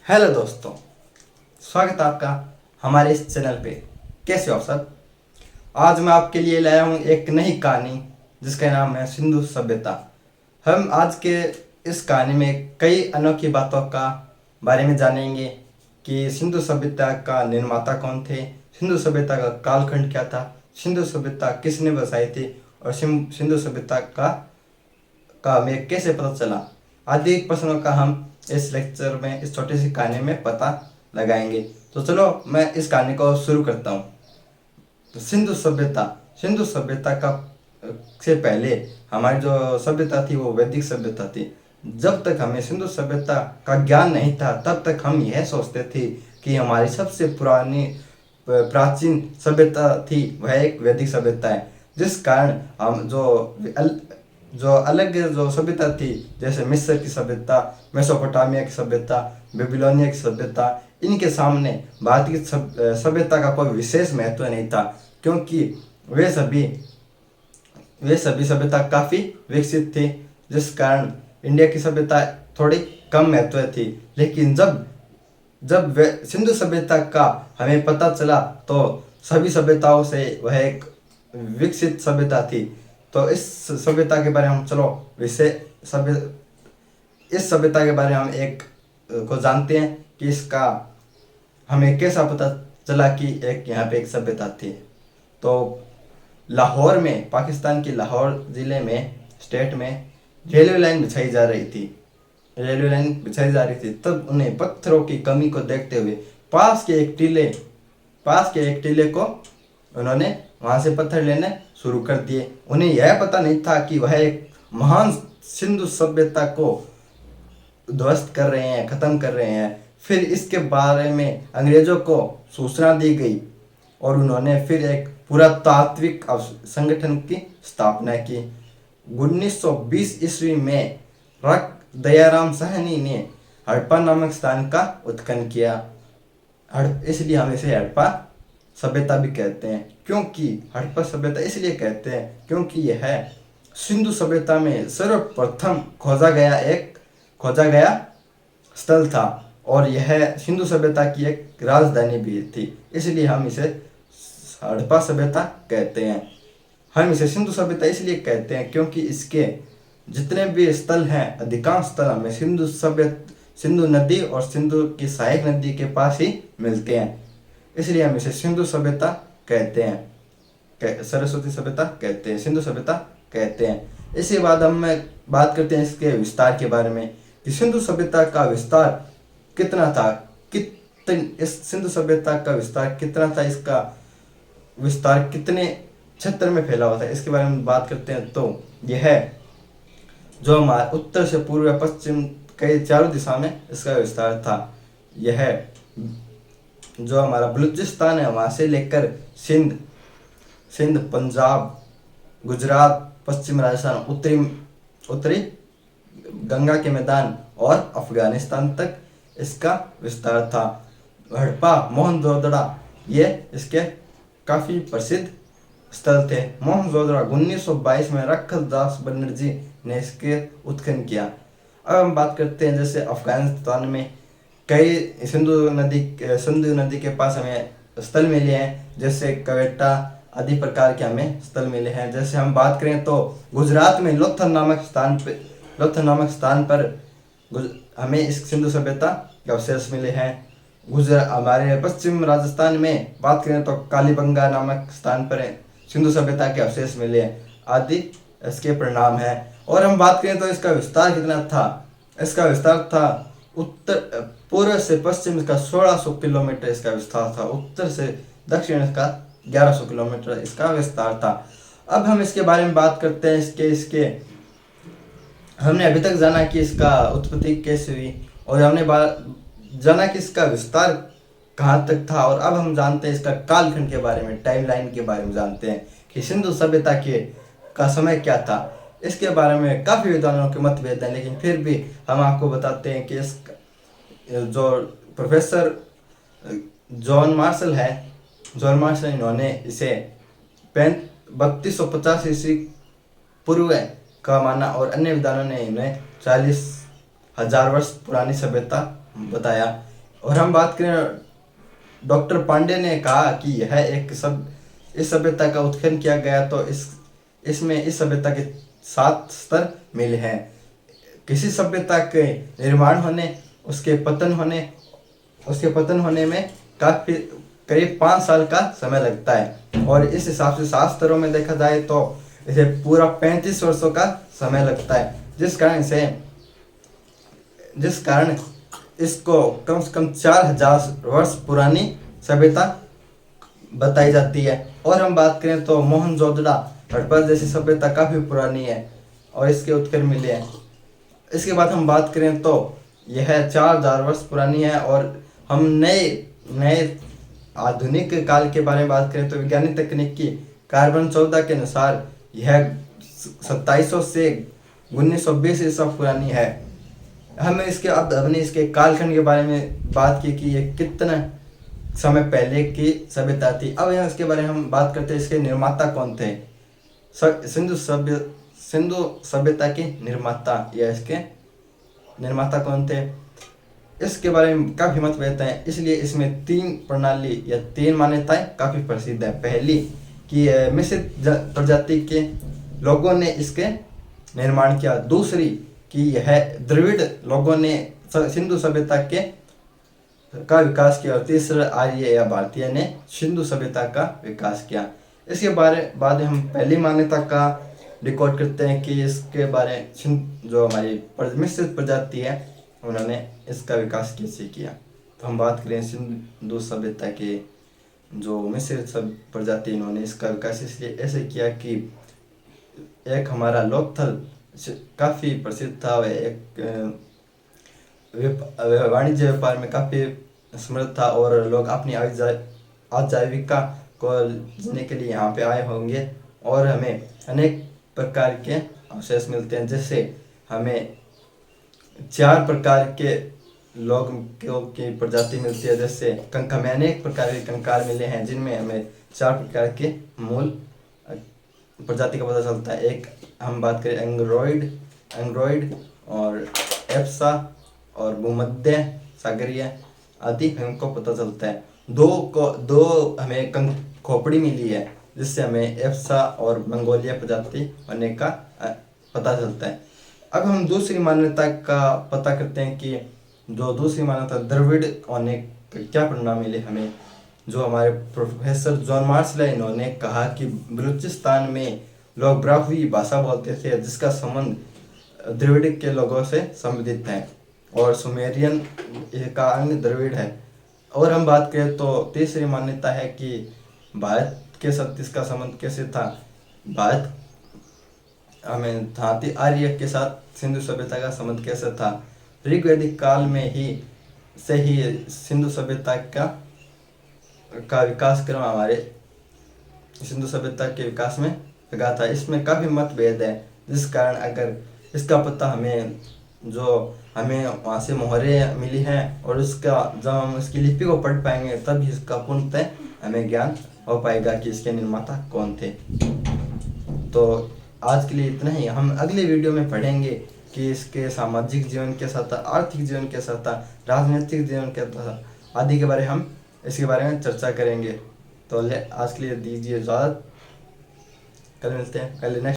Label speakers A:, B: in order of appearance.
A: Hello दोस्तों, स्वागत है आपका हमारे इस चैनल पे। कैसे हो आप सब? आज मैं आपके लिए लाया हूँ एक नई कहानी जिसका नाम है सिंधु सभ्यता। हम आज के इस कहानी में कई अनोखी बातों का बारे में जानेंगे कि सिंधु सभ्यता का निर्माता कौन थे, सिंधु सभ्यता का कालखंड क्या था, सिंधु सभ्यता किसने बसाई थी और सिंधु सभ्यता का हमें कैसे पता चला, आदि प्रश्नों का हम इस लेक्चर में, इस छोटी सी कहानी में पता लगाएंगे। तो चलो मैं इस कहानी को शुरू करता हूँ। तो सिंधु सभ्यता का से पहले हमारी जो सभ्यता थी वो वैदिक सभ्यता थी। जब तक हमें सिंधु सभ्यता का ज्ञान नहीं था तब तक हम यह सोचते थे कि हमारी सबसे पुरानी प्राचीन सभ्यता थी वह एक वैदिक सभ्यता है। जिस कारण हम जो अलग जो सभ्यता थी, जैसे मिस्र की सभ्यता, मेसोपोटामिया की सभ्यता, बेबीलोनिया की सभ्यता, इनके सामने भारत की सभ्यता का कोई विशेष महत्व नहीं था, क्योंकि वे सभी सभ्यता काफ़ी विकसित थी। जिस कारण इंडिया की सभ्यता थोड़ी कम महत्व थी। लेकिन जब जब वे सिंधु सभ्यता का हमें पता चला तो सभी सभ्यताओं से वह एक विकसित सभ्यता थी। तो इस सभ्यता के बारे में हम चलो विषय सभ्य इस सभ्यता के बारे में हम एक को जानते हैं कि इसका हमें कैसा पता चला कि एक यहाँ पे एक सभ्यता थी। तो लाहौर में, पाकिस्तान की लाहौर ज़िले में, स्टेट में रेलवे लाइन बिछाई जा रही थी। तब उन्हें पत्थरों की कमी को देखते हुए पास के एक टीले को उन्होंने वहाँ से पत्थर लेने शुरू कर दिए। उन्हें यह पता नहीं था कि वह एक महान सिंधु सभ्यता को ध्वस्त कर रहे हैं, ख़त्म कर रहे हैं। फिर इसके बारे में अंग्रेज़ों को सूचना दी गई और उन्होंने फिर एक पुरातात्विक संगठन की स्थापना की। 1920 ईस्वी में रक दयाराम साहनी ने हड़प्पा नामक स्थान का उत्खनन किया। इसलिए हम इसे हड़प्पा सभ्यता भी कहते हैं। क्योंकि हड़प्पा सभ्यता इसलिए कहते हैं क्योंकि यह सिंधु सभ्यता में सर्वप्रथम खोजा गया स्थल था और यह सिंधु सभ्यता की एक राजधानी भी थी। इसलिए हम इसे हड़प्पा सभ्यता कहते हैं। हम इसे सिंधु सभ्यता इसलिए कहते हैं क्योंकि इसके जितने भी स्थल हैं, अधिकांश स्थल हमें सिंधु नदी और सिंधु की सहायक नदी के पास ही मिलते हैं। इसलिए हम इसे सिंधु सभ्यता कहते हैं, सरस्वती सभ्यता कहते हैं, सिंधु सभ्यता कहते हैं। इसके बाद हम बात करते हैं इसके विस्तार के बारे में कि सिंधु सभ्यता का विस्तार कितना था, इस सिंधु सभ्यता का विस्तार कितना था, इसका विस्तार कितने क्षेत्र में फैला हुआ था, इसके बारे में बात करते हैं। तो यह जो हमारा उत्तर से पूर्व या पश्चिम कई चारों दिशा में इसका विस्तार था। यह जो हमारा बलूचिस्तान है वहाँ से लेकर सिंध, पंजाब, गुजरात, पश्चिम राजस्थान, उत्तरी गंगा के मैदान और अफगानिस्तान तक इसका विस्तार था। हड़प्पा, मोहनजोदड़ो ये इसके काफ़ी प्रसिद्ध स्थल थे। मोहनजोदड़ो 1922 में रखलदास बनर्जी ने इसके उत्खनन किया। अब हम बात करते हैं जैसे अफगानिस्तान में कई सिंधु नदी के पास हमें स्थल मिले हैं, जैसे क्वेटा आदि प्रकार के हमें स्थल मिले हैं। जैसे हम बात करें तो गुजरात में लोथल नामक स्थान पर हमें इस सिंधु सभ्यता के अवशेष मिले हैं। हमारे पश्चिम राजस्थान में बात करें तो कालीबंगा नामक स्थान पर सिंधु सभ्यता के अवशेष मिले हैं, आदि इसके परिणाम हैं। और हम बात करें तो इसका विस्तार कितना था, इसका विस्तार था उत्तर पूर्व से पश्चिम का 1600 किलोमीटर इसका विस्तार था, उत्तर से दक्षिण इसका 1100 किलोमीटर इसका विस्तार था। अब हम इसके बारे में बात करते हैं। इसके हमने अभी तक जाना कि इसका उत्पत्ति कैसे हुई और हमने जाना कि इसका विस्तार कहाँ तक था। और अब हम जानते हैं इसका कालखंड के बारे में, टाइमलाइन के बारे में जानते हैं कि सिंधु सभ्यता का समय क्या था। इसके बारे में काफ़ी विद्वानों के मतभेद हैं, लेकिन फिर भी हम आपको बताते हैं कि इसका जो प्रोफेसर जॉन मार्शल इन्होंने इसे 3250 ईस्वी पूर्व का माना और अन्य विद्वानों ने इन्हें 40,000 वर्ष पुरानी सभ्यता बताया। और हम बात करें, डॉक्टर पांडे ने कहा कि यह एक सब इस सभ्यता का उत्खनन किया गया तो इसमें इस सभ्यता के 7 स्तर मिले हैं। किसी सभ्यता के निर्माण होने, उसके पतन होने में काफी करीब 5 साल का समय लगता है, और इस हिसाब से 7 स्तरों में देखा जाए तो इसे पूरा 35 वर्षों का समय लगता है, जिस कारण इसको कम से कम 4000 वर्ष पुरानी सभ्यता बताई जाती है। और हम बात करें तो मोहनजोदड़ो हड़प्पा जैसी सभ्यता काफ़ी पुरानी है और इसके उत्खनन मिले हैं। इसके बाद हम बात करें तो यह 4000 वर्ष पुरानी है। और हम नए नए आधुनिक काल के बारे में बात करें तो वैज्ञानिक तकनीक की कार्बन 14 के अनुसार यह 2700 से 1920 ईसा पुरानी है। हमने इसके कालखंड के बारे में बात की कि ये कितना समय पहले की सभ्यता थी। अब यहाँ इसके बारे में हम बात करते हैं, इसके निर्माता कौन थे। सिंधु सभ्यता के निर्माता या इसके निर्माता कौन थे, इसके बारे में काफ़ी मतभेद हैं। इसलिए इसमें 3 प्रणाली या 3 मान्यताएं काफ़ी प्रसिद्ध है। पहली कि मिश्रित प्रजाति के लोगों ने इसके निर्माण किया। दूसरी कि यह द्रविड़ लोगों ने सिंधु सभ्यता का विकास किया। और तीसरा आर्य या भारतीय ने सिंधु सभ्यता का विकास किया। इसके बाद हम पहली मान्यता का रिकॉर्ड करते हैं कि इसके बारे जो हमारी मिश्रित प्रजाति है उन्होंने इसका विकास कैसे किया। तो हम बात करें सिंधु सभ्यता के जो मिश्रित प्रजाति, इन्होंने इसका विकास इसलिए ऐसे किया कि एक हमारा लोकथल काफ़ी प्रसिद्ध था। वह एक वाणिज्य व्यापार में काफ़ी समृद्ध था और लोग अपनी आजीविका को जीने के लिए यहाँ पे आए होंगे। और हमें अनेक प्रकार के अवशेष मिलते हैं, जैसे हमें 4 प्रकार के लोगों की प्रजाति मिलती है। जैसे हमें अनेक प्रकार के कंकाल मिले हैं जिनमें हमें 4 प्रकार के मूल प्रजाति का पता चलता है। एक हम बात करें एंग्रोइड और एप्सा और भूमध्य सागरीय आदि हमको पता चलता है। दो हमें खोपड़ी मिली है जिससे हमें एप्सा और मंगोलिया प्रजाति होने का पता चलता है। अब हम दूसरी मान्यता का पता करते हैं कि जो दूसरी मान्यता द्रविड़ होने क्या परिणाम मिले हमें। जो हमारे प्रोफेसर जॉन मार्शल इन्होंने कहा कि बलूचिस्तान में लोग ब्राह्वी भाषा बोलते थे जिसका संबंध द्रविड़ के लोगों से संबंधित है, और सुमेरियन का अंग द्रविड़ है। और हम बात करें तो तीसरी मान्यता है कि भारत के साथ इसका संबंध कैसे था। भारत हमें धाती आर्य के साथ सिंधु सभ्यता का संबंध कैसे था। ऋग्वैदिक काल में ही सिंधु सभ्यता का विकास क्रम हमारे सिंधु सभ्यता के विकास में लगा था। इसमें काफ़ी मतभेद है, जिस कारण अगर इसका पता हमें वहाँ से मोहरें मिली हैं और जब हम उसकी लिपि को पढ़ पाएंगे तब इसका पूर्णतः हमें ज्ञान हो पाएगा कि इसके निर्माता कौन थे। तो आज के लिए इतना ही। हम अगले वीडियो में पढ़ेंगे कि इसके सामाजिक जीवन के साथ, आर्थिक जीवन के साथ, राजनीतिक जीवन के साथ आदि के बारे हम इसके बारे में चर्चा करेंगे। तो आज के लिए दीजिए इजाज़त, कल मिलते हैं, कल नेक्स्ट